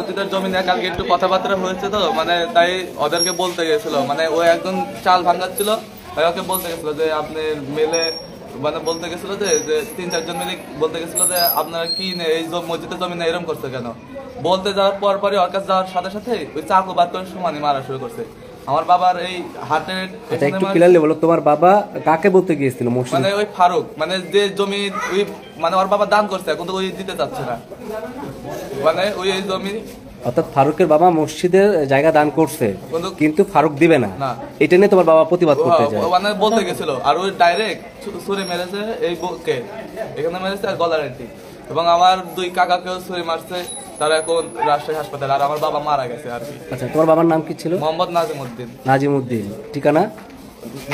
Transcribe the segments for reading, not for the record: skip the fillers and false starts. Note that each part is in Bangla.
ওদের জমি নিয়ে কালকে একটু কথাবার্তা হয়েছে তো, মানে তাই ওদেরকে বলতে গেছিল, মানে ও একজন চাল ভাঙাচ্ছিল, তাই ওকে বলতে গেছিল যে আপনি মেলে, মানে বলতে গেছিল যে 3-4 জন মিলে বলতে গেছিল যে আপনারা কি এই মসজিদের জমি নিয়ে এরকম করছে কেন। বলতে যাওয়ার পরই ওর কাছে যাওয়ার সাথে সাথে ওই চাকু বাদ করে সমানে মারা শুরু করছে। আমার বাবার এই হাতের একটু ক্লিয়ারলি বলো, তোমার বাবা কাকে বলতে গিয়েছিল? মানে ওই ফারুক, মানে যে জমি ওই মানে ওর বাবা দান করছে কিন্তু ওই দিতে চাচ্ছে না, মানে ওই জমি। অর্থাৎ ফারুকের বাবা মসজিদের জায়গা দান করছে কিন্তু ফারুক দিবে না, এটা নিয়ে তোমার বাবা প্রতিবাদ করতে যায়, মানে বলতে গেছিল। আর ওই ডাইরেক্ট ছুরি মেরেছে এই বুকে, এখানে মেরেছে আর গলার এটি, এবং আমার 2 কাকাকেও ছুরি মারছে, তারা এখন রাজশাহী হাসপাতালে। আর আমার বাবা মারা গেছে আর কি। আচ্ছা, তোমার বাবার নাম কি ছিল? মোহাম্মদ নাজিমউদ্দিন। নাজিমউদ্দিন, ঠিকানা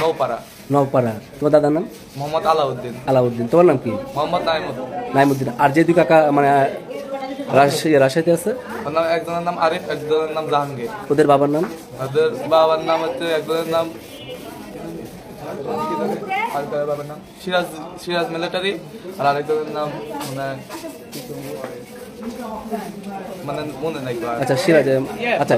নওপাড়া। নওপাড়া। তোমার দাদার নাম? মোহাম্মদ আলাউদ্দিন। আলাউদ্দিন। তোমার নাম কি? মোহাম্মদ নাইমউদ্দিন। নাইমউদ্দিন। আর যে 2 কাকা মানে রাজশাহীতে আছে, একজনের নাম আরিফ, একজনের নাম জাহাঙ্গীর। ওদের বাবার নাম? ওদের বাবার নাম হচ্ছে, একজনের নাম বাবার নাম সিরাজ মিলিটারি, আর আরেকজনের নাম মানে মনে নাই। আচ্ছা, সিরাজ। আচ্ছা,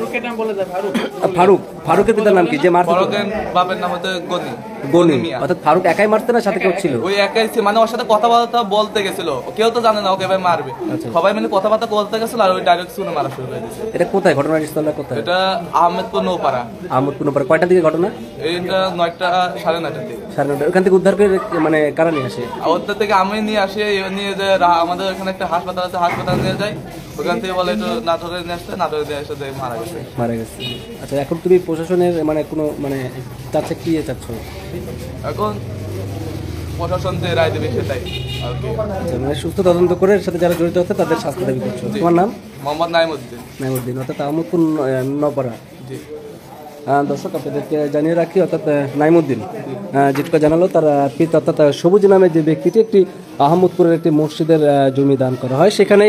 ফারুক। ফারুকের পিতার নাম কি? যে মারতে? ফারুকের বাবার নাম হচ্ছে গনি। গনি। অর্থাৎ ফারুক একাই মারতে না, সাথে কেউ ছিল? ওই একাই, মানে ওর সাথে কথাবার্তা বলতে গেছিল, কেউ তো জানে না ওকে ভাই মারবে, সবাই মিলে কথাবার্তা বলতে গেছিল, আর ওই ডাইরেক্ট শুনে মারা শুরু করে দিয়েছে। এটা কোথায়? ঘটনাস্থলটা কোথায়? এটা আহমেদপুর নৌপাড়া। আহমেদপুর নৌপাড়া। কয়টার দিকে ঘটনা? এইটা 9টা 9:30টার দিকে। 9:30। ওখান থেকে উদ্ধার করে মানে কারা নিয়ে আসে? ওদের থেকে আমি নিয়ে আসি, নিয়ে যে আমাদের এখানে একটা হাসপাতাল আছে, হাসপাতাল নিয়ে যাই, ওখান থেকে বলে একটু নাটোরে নিয়ে আসতে, নাটোরে নিয়ে এসে মারা গেছে। মারা গেছে। আচ্ছা, এখন তুমি প্রশাসনের মানে কোনো মানে চাচ্ছে কি চাচ্ছ? এখন প্রশাসন যে রায় দেবে সেটাই আর কি। আচ্ছা, মানে সুস্থ তদন্ত করে এর সাথে যারা জড়িত আছে তাদের শাস্তি দাবি করছো। তোমার নাম? মোহাম্মদ নাইমউদ্দিন। নাইমউদ্দিন, অর্থাৎ আহমদপুর নওপাড়া। জি। দর্শক, আপনাদেরকে জানিয়ে রাখি, অর্থাৎ নাইমউদ্দিন যেটুকু জানালো, তার পিতা অর্থাৎ সবুজ নামে যে ব্যক্তিটি একটি আহমদপুরের একটি মসজিদের জমি দান করা হয়, সেখানে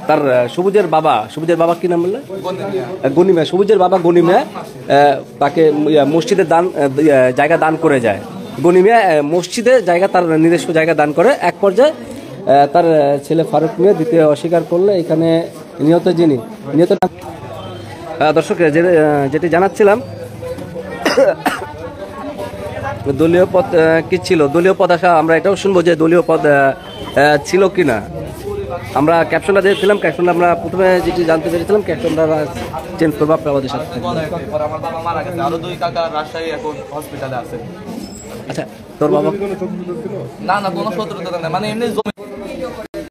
তার সবুজের বাবা কি নাম বললে? গনিমা। সবুজের বাবা গনিমা তাকে মসজিদের জায়গা দান করে যায়। গনিমা মসজিদে জায়গা, তার নিজস্ব জায়গা দান করে। এক পর্যায়ে তার ছেলে ফারুক মিয়া দিতে অস্বীকার করলে এখানে নিহত দর্শক যেটি জানাচ্ছিলাম, দলীয় পদ কি ছিল, দলীয় পদ আসা, আমরা এটাও শুনবো যে দলীয় পদ ছিল কিনা। আমরা ক্যাপশনটা দিয়েছিলাম, ক্যাপশনটা আমরা প্রথমে যেটি জানতে পেরেছিলাম, ক্যাপশনটা চেঞ্জ করবো আপনাদের সাথে। আমার বাবা মারা গেছে, আরো 2 কাকা রাজশাহী এখন হসপিটালে আছে। আচ্ছা, তোর বাবা? না, কোনো শত্রুতা নেই, মানে এমনি জমি